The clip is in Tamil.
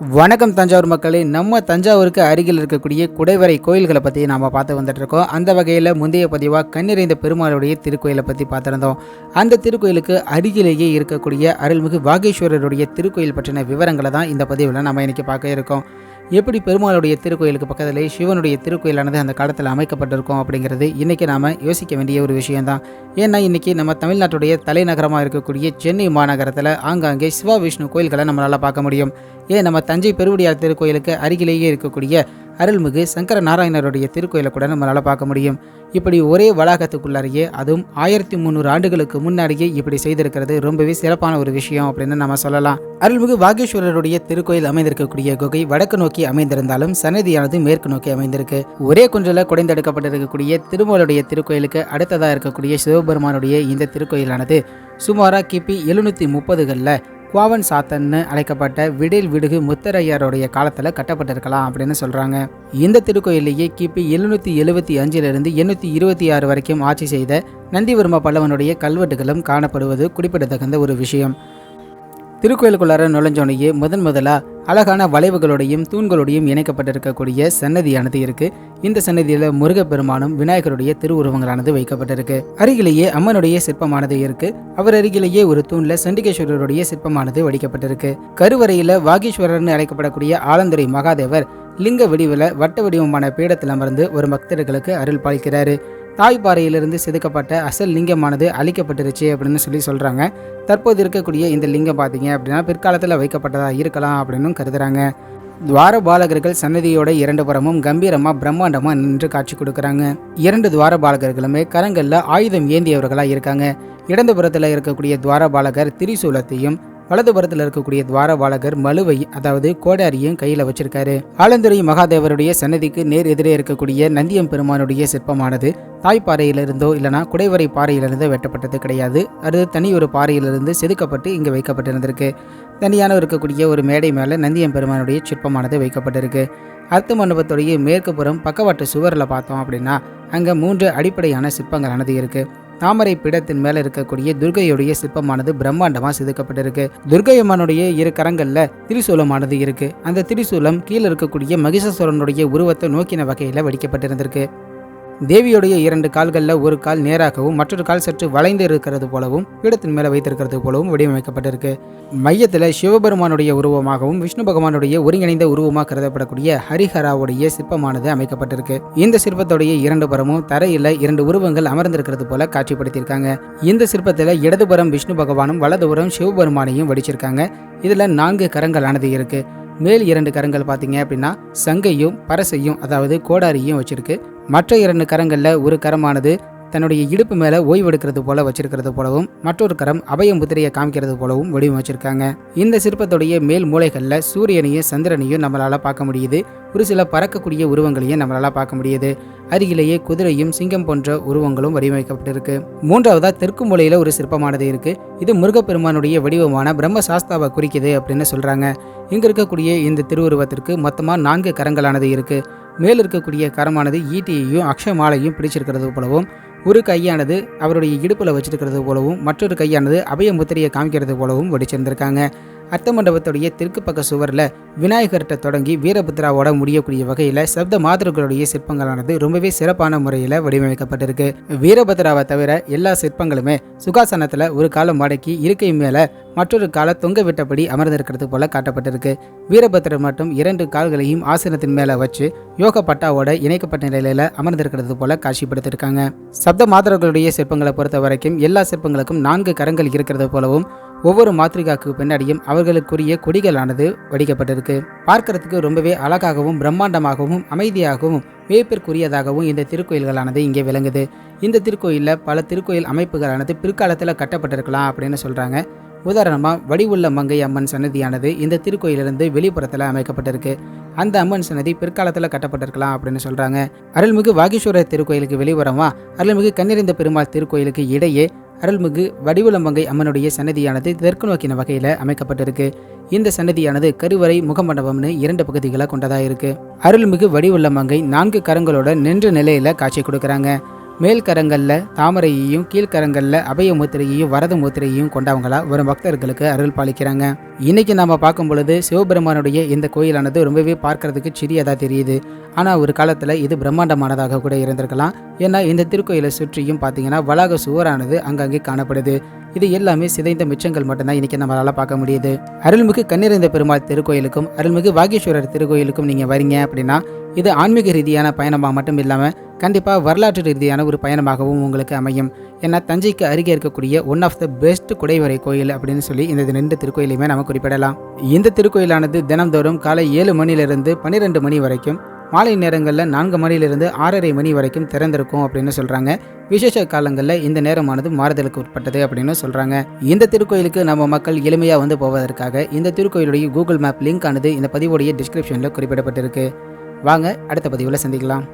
வணக்கம் தஞ்சாவூர் மக்களே. நம்ம தஞ்சாவூருக்கு அருகில் இருக்கக்கூடிய குடைவரை கோயில்களை பற்றி நாம் பார்த்து வந்துட்டு இருக்கோம். அந்த வகையில் முந்தைய பதிவாக கண்ணிறைந்த பெருமாளுடைய திருக்கோயிலை பற்றி பார்த்துருந்தோம். அந்த திருக்கோயிலுக்கு அருகிலேயே இருக்கக்கூடிய அருள்மிகு வாகீஸ்வரருடைய திருக்கோயில் பற்றின விவரங்களை தான் இந்த பதிவில் நம்ம இன்றைக்கி பார்க்க இருக்கோம். எப்படி பெருமாளுடைய திருக்கோயிலுக்கு பக்கத்திலே சிவனுடைய திருக்கோயிலானது அந்த காலத்தில் அமைக்கப்பட்டிருக்கும் அப்படிங்கிறது இன்றைக்கி நாம் யோசிக்க வேண்டிய ஒரு விஷயம்தான். ஏன்னா இன்றைக்கி நம்ம தமிழ்நாட்டுடைய தலைநகரமாக இருக்கக்கூடிய சென்னை மாநகரத்தில் ஆங்காங்கே சிவா விஷ்ணு கோயில்களை நம்மளால் பார்க்க முடியும். ஏன் நம்ம தஞ்சை பெருவுடையார் திருக்கோயிலுக்கு அருகிலேயே இருக்கக்கூடிய அருள்மிகு சங்கர நாராயணருடைய திருக்கோயிலை கூட நம்மளால் பார்க்க முடியும். இப்படி ஒரே வளாகத்துக்குள்ளாரையே, அதுவும் 1300 ஆண்டுகளுக்கு முன்னாடியே இப்படி செய்திருக்கிறது ரொம்பவே சிறப்பான ஒரு விஷயம் அப்படின்னு நம்ம சொல்லலாம். அருள்மிகு வாகீஸ்வரருடைய திருக்கோயில் அமைந்திருக்கக்கூடிய குகை வடக்கு நோக்கி அமைந்திருந்தாலும் சன்னதியானது மேற்கு நோக்கி அமைந்திருக்கு. ஒரே குன்றில் குடைந்தெடுக்கப்பட்டிருக்கக்கூடிய திருமூலருடைய திருக்கோயிலுக்கு அடுத்ததாக இருக்கக்கூடிய சிவபெருமானுடைய இந்த திருக்கோயிலானது சுமாரா கிபி 730களில் குவாவன் சாத்தன்னு அழைக்கப்பட்ட விடில் விடுகு முத்தரையருடைய காலத்தில் கட்டப்பட்டிருக்கலாம் அப்படின்னு சொல்கிறாங்க. இந்த திருக்கோயிலேயே கிபி 775 826 வரைக்கும் ஆட்சி செய்த நந்திவர்ம பல்லவனுடைய கல்வெட்டுகளும் காணப்படுவது குறிப்பிடத்தகுந்த ஒரு விஷயம். திருக்கோயிலுக்குள்ளார நுழைஞ்சோனையே முதலாக அழகான வளைவுகளோடையும் தூண்களோடையும் இணைக்கப்பட்டிருக்கக்கூடிய சன்னதியானது இருக்கு. இந்த சன்னதியில் முருகப்பெருமானும் விநாயகருடைய திருவுருவங்களானது வைக்கப்பட்டிருக்கு. அருகிலேயே அம்மனுடைய சிற்பமானது இருக்கு. அவர் அருகிலேயே ஒரு தூண்ல சண்டிகேஸ்வரருடைய சிற்பமானது வடிக்கப்பட்டிருக்கு. கருவறையில வாகீஸ்வரர்னு அழைக்கப்படக்கூடிய ஆலந்துரை மகாதேவர் லிங்க வடிவில் வட்ட வடிவமான பீடத்தில் அமர்ந்து ஒரு பக்தர்களுக்கு அருள் பாலிக்கிறாரு. தாய்ப்பாறையிலிருந்து செதுக்கப்பட்ட அசல் லிங்கமானது அழிக்கப்பட்டுருச்சு அப்படின்னு சொல்கிறாங்க. தற்போது இருக்கக்கூடிய இந்த லிங்கம் பார்த்தீங்க அப்படின்னா பிற்காலத்தில் வைக்கப்பட்டதாக இருக்கலாம் அப்படின்னு கருதுறாங்க. துவாரபாலகர்கள் சன்னதியோட இரண்டு புறமும் கம்பீரமாக பிரம்மாண்டமாக நின்று காட்சி கொடுக்குறாங்க. இரண்டு துவாரபாலகர்களுமே கரங்களில் ஆயுதம் ஏந்தியவர்களாக இருக்காங்க. இடது புறத்தில் இருக்கக்கூடிய துவாரபாலகர் திரிசூலத்தையும், வலதுபுறத்தில் இருக்கக்கூடிய துவாரபாலகர் மலுவை, அதாவது கோடாரியும் கையில் வச்சிருக்காரு. ஆலந்துரை மகாதேவருடைய சன்னதிக்கு நேர் எதிரே இருக்கக்கூடிய நந்தியம் பெருமானுடைய சிற்பமானது தாய்ப்பாறையிலிருந்தோ இல்லைனா குடைவரை பாறையிலிருந்தோ வெட்டப்பட்டது கிடையாது. அது தனி ஒரு பாறையிலிருந்து செதுக்கப்பட்டு இங்கே வைக்கப்பட்டிருந்திருக்கு. தனியான இருக்கக்கூடிய ஒரு மேடை மேலே நந்தியம் பெருமானுடைய சிற்பமானது வைக்கப்பட்டிருக்கு. அர்த்த மண்டபத்துடைய மேற்கு புறம் பக்கவாட்டு சுவரில் பார்த்தோம் அப்படின்னா அங்கே 3 அடிப்படையான சிற்பங்களானது இருக்கு. தாமரை பீடத்தின் மேல இருக்கக்கூடிய துர்கையுடைய சிற்பமானது பிரம்மாண்டமா செதுக்கப்பட்டிருக்கு. துர்கையம்மனுடைய 2 கரங்கள்ல திரிசூலமானது இருக்கு. அந்த திரிசூலம் கீழே இருக்கக்கூடிய மகிஷாசுரனுடைய உருவத்தை நோக்கின வகையில வடிக்கப்பட்டிருந்திருக்கு. தேவியுடைய 2 கால்களில் ஒரு கால் நேராகவும் மற்றொரு கால் சற்று வளைந்து இருக்கிறது போலவும் பீடத்தின் மேலே வைத்திருக்கிறது போலவும் வடிவமைக்கப்பட்டிருக்கு. மையத்தில் சிவபெருமானுடைய உருவமாகவும் விஷ்ணு பகவானுடைய ஒருங்கிணைந்த உருவமாக கருதப்படக்கூடிய ஹரிஹராவுடைய சிற்பமானது அமைக்கப்பட்டிருக்கு. இந்த சிற்பத்துடைய 2 புறமும் தரையில் 2 உருவங்கள் அமர்ந்திருக்கிறது போல காட்சிப்படுத்தியிருக்காங்க. இந்த சிற்பத்தில் இடதுபுறம் விஷ்ணு பகவானும் வலதுபுறம் சிவபெருமானையும் வடிச்சிருக்காங்க. இதில் 4 கரங்களானது இருக்கு. மேல் 2 கரங்கள் பார்த்தீங்க அப்படின்னா சங்கையும் பரசையும், அதாவது கோடாரியும் வச்சிருக்கு. மற்ற 2 கரங்களில் ஒரு கரமானது தன்னுடைய இடுப்பு மேலே ஓய்வெடுக்கிறது போல வச்சிருக்கிறது போலவும், மற்றொரு கரம் அபய முத்திரையை காமிக்கிறது போலவும் வடிவமைச்சிருக்காங்க. இந்த சிற்பத்துடைய மேல் மூலைகளில் சூரியனையும் சந்திரனையும் நம்மளால் பார்க்க முடியுது. ஒரு சில பறக்கக்கூடிய உருவங்களையும் நம்மளால் பார்க்க முடியுது. அருகிலேயே குதிரையும் சிங்கம் போன்ற உருவங்களும் வடிவமைக்கப்பட்டிருக்கு. 3வதா தெற்கு மூலையில் ஒரு சிற்பமானது இருக்கு. இது முருகப்பெருமானுடைய வடிவமான பிரம்மசாஸ்தாவை குறிக்குது அப்படின்னு சொல்றாங்க. இங்க இருக்கக்கூடிய இந்த திருவுருவத்திற்கு மொத்தமாக 4 கரங்களானது இருக்கு. மேல் இருக்கக்கூடிய கரமானது ஈட்டியையும் அக்ஷமாலையும் பிடிச்சிருக்கிறது போலவும், ஒரு கையானது அவருடைய இடுப்பில் வச்சிருக்கிறது போலவும், மற்றொரு கையானது அபய முத்திரையை காமிக்கிறது போலவும் வடிச்சிருந்திருக்காங்க. அர்த்த மண்டபத்துடைய தெற்கு பக்க சுவரில் விநாயகர்கிட்ட தொடங்கி வீரபத்ராவோட முடியக்கூடிய வகையில் சப்த மாதர்களுடைய சிற்பங்களானது ரொம்பவே சிறப்பான முறையில் வடிவமைக்கப்பட்டிருக்கு. வீரபத்ராவை தவிர எல்லா சிற்பங்களுமே சுகாசனத்தில் ஒரு காலம் மடக்கி இருக்கை மேலே மற்றொரு காலை தொங்க விட்டபடி அமர்ந்திருக்கிறது போல காட்டப்பட்டிருக்கு. வீரபத்ரர் மட்டும் 2 கால்களையும் ஆசனத்தின் மேலே வச்சு யோக பட்டாவோட இணைக்கப்பட்ட நிலையில் அமர்ந்திருக்கிறது போல காட்சிப்படுத்திருக்காங்க. சப்த மாதர்களுடைய சிற்பங்களை பொறுத்த வரைக்கும் எல்லா சிற்பங்களுக்கும் 4 கரங்கள் இருக்கிறது போலவும், ஒவ்வொரு மாத்ரிகாவுக்கு பின்னாடியும் அவர்களுக்குரிய கொடிகளானது வடிக்கப்பட்டிருக்கு. பார்க்கறதுக்கு ரொம்பவே அழகாகவும் பிரம்மாண்டமாகவும் அமைதியாகவும் வியப்பிற்குரியதாகவும் இந்த திருக்கோயில்களானது இங்கே விளங்குது. இந்த திருக்கோயிலில் பல திருக்கோயில் அமைப்புகளானது பிற்காலத்தில் கட்டப்பட்டிருக்கலாம் அப்படின்னு சொல்கிறாங்க. உதாரணமாக வடிவுள்ள மங்கை அம்மன் சன்னதியானது இந்த திருக்கோயிலிருந்து வெளிப்புறத்தில் அமைக்கப்பட்டிருக்கு. அந்த அம்மன் சன்னதி பிற்காலத்தில் கட்டப்பட்டிருக்கலாம் அப்படின்னு சொல்கிறாங்க. அருள்மிகு வாகீஸ்வரர் திருக்கோயிலுக்கு வெளிப்புறமா அருள்மிகு கண்ணிறைந்த பெருமாள் திருக்கோயிலுக்கு இடையே அருள்மிகு வடிவுலமங்கை அம்மனுடைய சன்னதியானது தெற்கு நோக்கின வகையில் அமைக்கப்பட்டிருக்கு. இந்த சன்னதியானது கருவறை முகமண்டபம்னு 2 பகுதிகளை கொண்டதாக இருக்கு. அருள்மிகு வடிவுலமங்கை 4 கரங்களோட நின்ற நிலையில காட்சி கொடுக்குறாங்க. மேல் கரங்களில் தாமரையையும் கீழ்கரங்களில் அபய முத்திரையையும் வரத முத்திரையையும் கொண்டவங்களா வரும் பக்தர்களுக்கு அருள் பாலிக்கிறாங்க. இன்னைக்கு நாம பார்க்கும் பொழுது சிவபெருமானுடைய இந்த கோயிலானது ரொம்பவே பார்க்கறதுக்கு சிறியதா தெரியுது. ஆனால் ஒரு காலத்தில் இது பிரம்மாண்டமானதாக கூட இருந்திருக்கலாம். ஏன்னா இந்த திருக்கோயிலை சுற்றியும் பார்த்தீங்கன்னா வளாக சுவரானது அங்கங்கே காணப்படுது. இது எல்லாமே சிதைந்த மிச்சங்கள் மட்டும்தான் இன்னைக்கு நம்மளால பார்க்க முடியுது. அருள்மிகு கன்னிறைந்த பெருமாள் திருக்கோயிலுக்கும் அருள்மிகு வாகீஸ்வரர் திருக்கோயிலுக்கும் நீங்கள் வரீங்க அப்படின்னா இது ஆன்மீக ரீதியான பயணமாக மட்டும் இல்லாமல் கண்டிப்பாக வரலாற்று ரீதியான ஒரு பயணமாகவும் உங்களுக்கு அமையும். ஏன்னா தஞ்சைக்கு அருகே இருக்கக்கூடிய ஒன் ஆஃப் த பெஸ்ட் குடைவரை கோயில் அப்படின்னு சொல்லி இந்த 2 திருக்கோயிலையுமே நம்ம குறிப்பிடலாம். இந்த திருக்கோயிலானது தினம்தோறும் காலை 7 மணிலிருந்து 12 மணி வரைக்கும், மாலை நேரங்களில் 4 மணிலிருந்து 6:30 மணி வரைக்கும் திறந்திருக்கும் அப்படின்னு சொல்கிறாங்க. விசேஷ காலங்களில் இந்த நேரமானது மாறுதலுக்கு உட்பட்டது அப்படின்னு சொல்கிறாங்க. இந்த திருக்கோயிலுக்கு நம்ம மக்கள் எளிமையாக வந்து போவதற்காக இந்த திருக்கோயிலுடைய கூகுள் மேப் லிங்க் ஆனது இந்த பதிவுடைய டிஸ்கிரிப்ஷனில் குறிப்பிடப்பட்டிருக்கு. வாங்க அடுத்த பதிவில் சந்திக்கலாம்.